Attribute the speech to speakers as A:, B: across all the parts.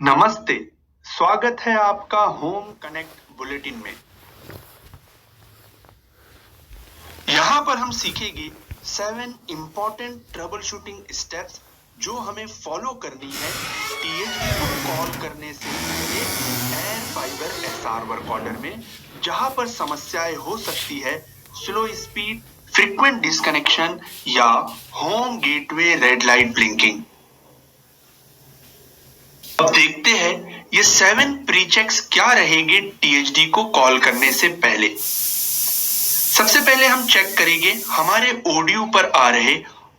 A: नमस्ते, स्वागत है आपका होम कनेक्ट बुलेटिन में। यहाँ पर हम सीखेंगे 7 इंपॉर्टेंट ट्रबल शूटिंग स्टेप्स जो हमें फॉलो करनी है टीएचडी को कॉल करने से पहले air fibre SR work order में, जहां पर समस्याएं हो सकती है स्लो स्पीड, फ्रीक्वेंट डिस्कनेक्शन या home gateway red light blinking. अब देखते हैं ये 7 प्री चेक्स क्या रहेंगे टीएचडी को कॉल करने से पहले। सबसे पहले हम चेक करेंगे हमारे ओडीयू पर आ रहे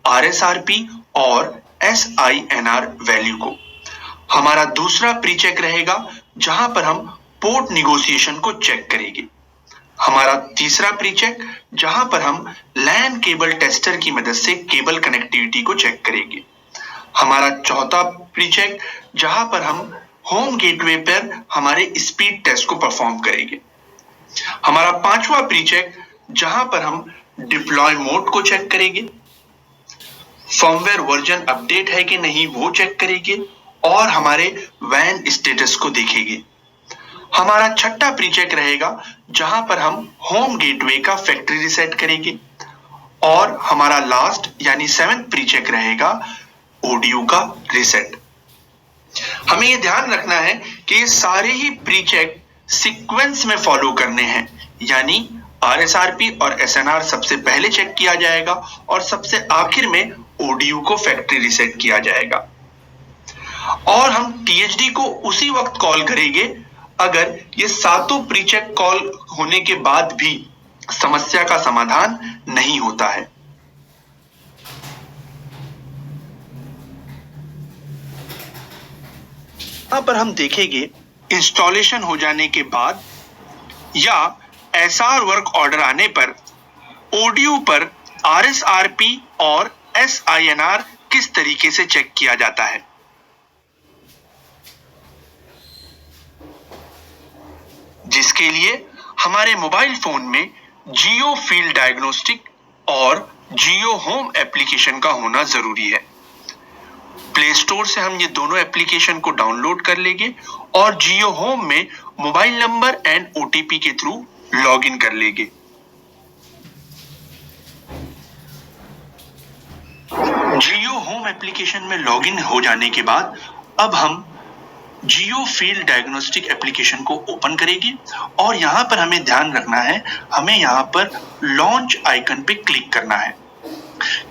A: आरएसआरपी और एसआईएनआर वैल्यू को। हमारा दूसरा प्री चेक रहेगा जहां पर हम पोर्ट निगोशिएशन को चेक करेंगे। हमारा तीसरा प्री चेक जहां पर हम लैन केबल टेस्टर की मदद से केबल कनेक्टिविटी को चेक करेंगे। हमारा चौथा प्री चेक जहां पर हम होम गेटवे पर हमारे स्पीड टेस्ट को परफॉर्म करेंगे। हमारा पांचवा प्री चेक जहां पर हम डिप्लॉय मोड को चेक करेंगे, फर्मवेयर वर्जन अपडेट है कि नहीं वो चेक करेंगे और हमारे वैन स्टेटस को देखेंगे। हमारा छठा प्री चेक रहेगा जहां पर हम होम गेटवे का फैक्ट्री रीसेट करेंगे और हमारा लास्ट यानी 7th प्री चेक रहेगा ओडीयू का रीसेट। हमें यह ध्यान रखना है कि ये सारे ही प्री चेक सीक्वेंस में फॉलो करने हैं, यानी आरएसआरपी और एसएनआर सबसे पहले चेक किया जाएगा और सबसे आखिर में ओडीयू को फैक्ट्री रीसेट किया जाएगा। और हम टीएचडी को उसी वक्त कॉल करेंगे अगर ये सातों प्री चेक कॉल होने के बाद भी समस्या का समाधान नहीं होता है। यहां पर हम देखेंगे इंस्टॉलेशन हो जाने के बाद या एसआर वर्क ऑर्डर आने पर ओडीयू पर आरएसआरपी और एसआईएनआर किस तरीके से चेक किया जाता है। जिसके लिए हमारे मोबाइल फोन में जियो फील्ड डायग्नोस्टिक और जियो होम एप्लीकेशन का होना जरूरी है। प्ले स्टोर से हम ये दोनों एप्लीकेशन को डाउनलोड कर लेंगे और जियो होम में मोबाइल नंबर एंड ओटीपी के थ्रू लॉगिन कर लेंगे। जियो होम एप्लीकेशन में लॉगिन हो जाने के बाद अब हम जियो फील्ड डायग्नोस्टिक एप्लीकेशन को ओपन करेंगे और यहां पर हमें ध्यान रखना है, हमें यहां पर लॉन्च आइकन पे क्लिक करना है।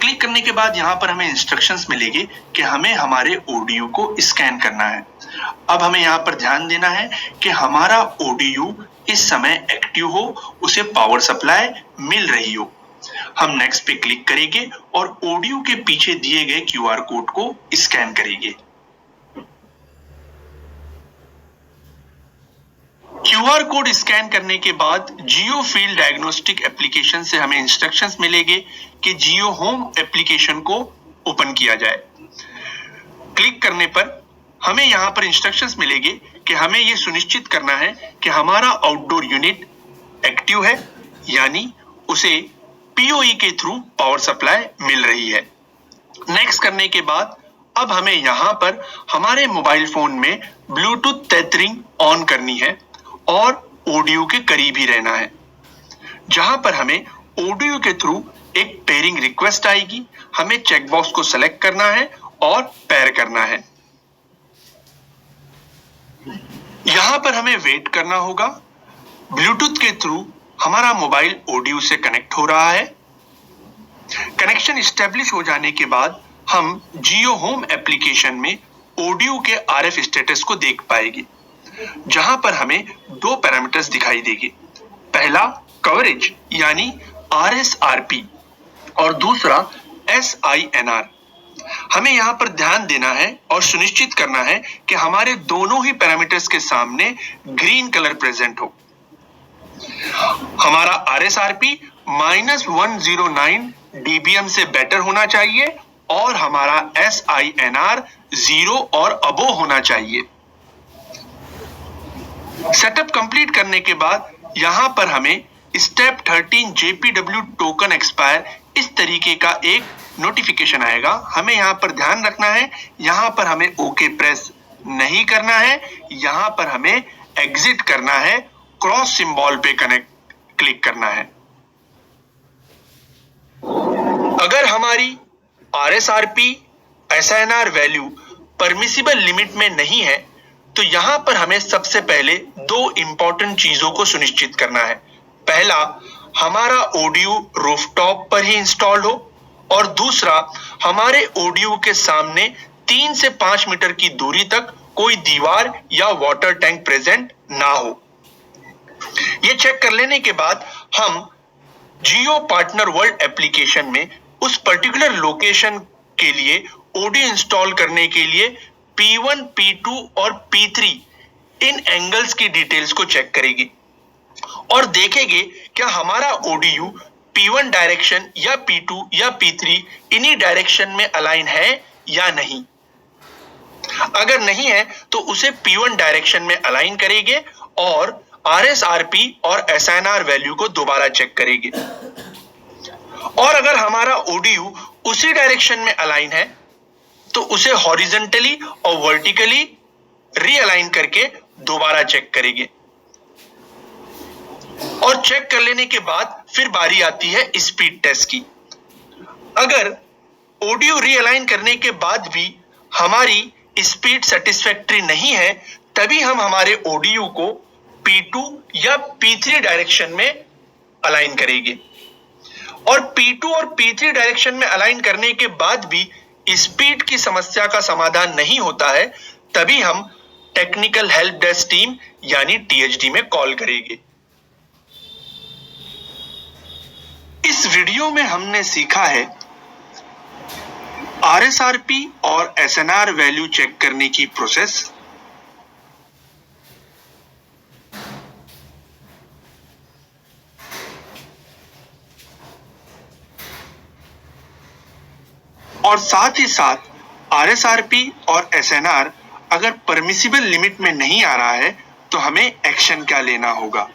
A: क्लिक करने के बाद यहां पर हमें इंस्ट्रक्शंस मिलेंगे कि हमें हमारे ओडीयू को स्कैन करना है। अब हमें यहां पर ध्यान देना है कि हमारा ओडीयू इस समय एक्टिव हो, उसे पावर सप्लाई मिल रही हो। हम नेक्स्ट पे क्लिक करेंगे और ओडीयू के पीछे दिए गए क्यूआर कोड को स्कैन करेंगे। क्यूआर कोड स्कैन करने के बाद जियो फील्ड डायग्नोस्टिक एप्लीकेशन से हमें इंस्ट्रक्शंस मिलेंगे कि जियो होम एप्लीकेशन को ओपन किया जाए। क्लिक करने पर हमें यहां पर इंस्ट्रक्शंस मिलेंगे कि हमें यह सुनिश्चित करना है कि हमारा आउटडोर यूनिट एक्टिव है, यानी उसे पीओई के थ्रू पावर सप्लाई मिल रही है। नेक्स्ट करने के बाद अब हमें यहां पर हमारे मोबाइल फोन में ब्लूटूथ टेथरिंग ऑन करनी है और ओडीयू के करीब ही रहना है, जहां पर हमें ओडीयू के थ्रू एक पेयरिंग रिक्वेस्ट आएगी। हमें चेकबॉक्स को सेलेक्ट करना है और पेयर करना है। यहां पर हमें वेट करना होगा। ब्लूटूथ के थ्रू हमारा मोबाइल ओडीयू से कनेक्ट हो रहा है। कनेक्शन एस्टेब्लिश हो जाने के बाद हम जियो होम एप्लीकेशन में ओडीयू के आरएफ स्टेटस को देख पाएंगे, जहां पर हमें दो पैरामीटर्स दिखाई देंगे। पहला कवरेज यानी आरएसआरपी और दूसरा एसआईएनआर। हमें यहां पर ध्यान देना है और सुनिश्चित करना है कि हमारे दोनों ही पैरामीटर्स के सामने ग्रीन कलर प्रेजेंट हो। हमारा आरएसआरपी -109 डीबीएम से बेटर होना चाहिए और हमारा एसआईएनआर 0 और अबो होना चाहिए। सेटअप कंप्लीट करने के बाद यहां पर हमें स्टेप 13 जेपीडब्ल्यू टोकन एक्सपायर इस तरीके का एक नोटिफिकेशन आएगा। हमें यहां पर ध्यान रखना है, यहां पर हमें ओके प्रेस नहीं करना है, यहां पर हमें एग्जिट करना है, क्रॉस सिंबल पे क्लिक करना है। अगर हमारी RSRP SNR value permissible limit में नहीं है तो यहां पर हमें सबसे पहले दो इंपॉर्टेंट चीजों को सुनिश्चित करना है। पहला, हमारा ODU रूफटॉप पर ही इंस्टॉल हो, और दूसरा, हमारे ODU के सामने 3 से 5 मीटर की दूरी तक कोई दीवार या वाटर टैंक प्रेजेंट ना हो। ये चेक कर लेने के बाद हम जियो पार्टनर वर्ल्ड एप्लीकेशन में उस पर्टिकुलर लोकेशन के लिए ODU इंस्टॉल करने के लिए P1, P2 और P3 इन एंगल्स की डिटेल्स को चेक करेगी और देखेंगे क्या हमारा ODU P1 डायरेक्शन या P2 या P3 इन्हीं डायरेक्शन में अलाइन है या नहीं। अगर नहीं है तो उसे P1 डायरेक्शन में अलाइन करेंगे और RSRP और SNR वैल्यू को दोबारा चेक करेंगे। और अगर हमारा ODU उसी डायरेक्शन में अलाइन है तो उसे हॉरिजॉन्टली और वर्टिकली रीअलाइन करके दोबारा चेक करेंगे। और चेक कर लेने के बाद फिर बारी आती है स्पीड टेस्ट की। अगर ODU रीअलाइन करने के बाद भी हमारी स्पीड सेटिस्फैक्टरी नहीं है, तभी हम हमारे ODU को P2 या P3 डायरेक्शन में अलाइन करेंगे। और P2 और P3 डायरेक्शन में अलाइन करने के बाद भी स्पीड की समस्या का समाधान नहीं होता है, तभी हम टेक्निकल हेल्प डेस्क टीम यानी THD में कॉल करेंगे। इस वीडियो में हमने सीखा है RSRP और SNR वैल्यू चेक करने की प्रोसेस, और साथ ही साथ RSRP और SNR अगर परमिसिबल लिमिट में नहीं आ रहा है तो हमें एक्शन क्या लेना होगा।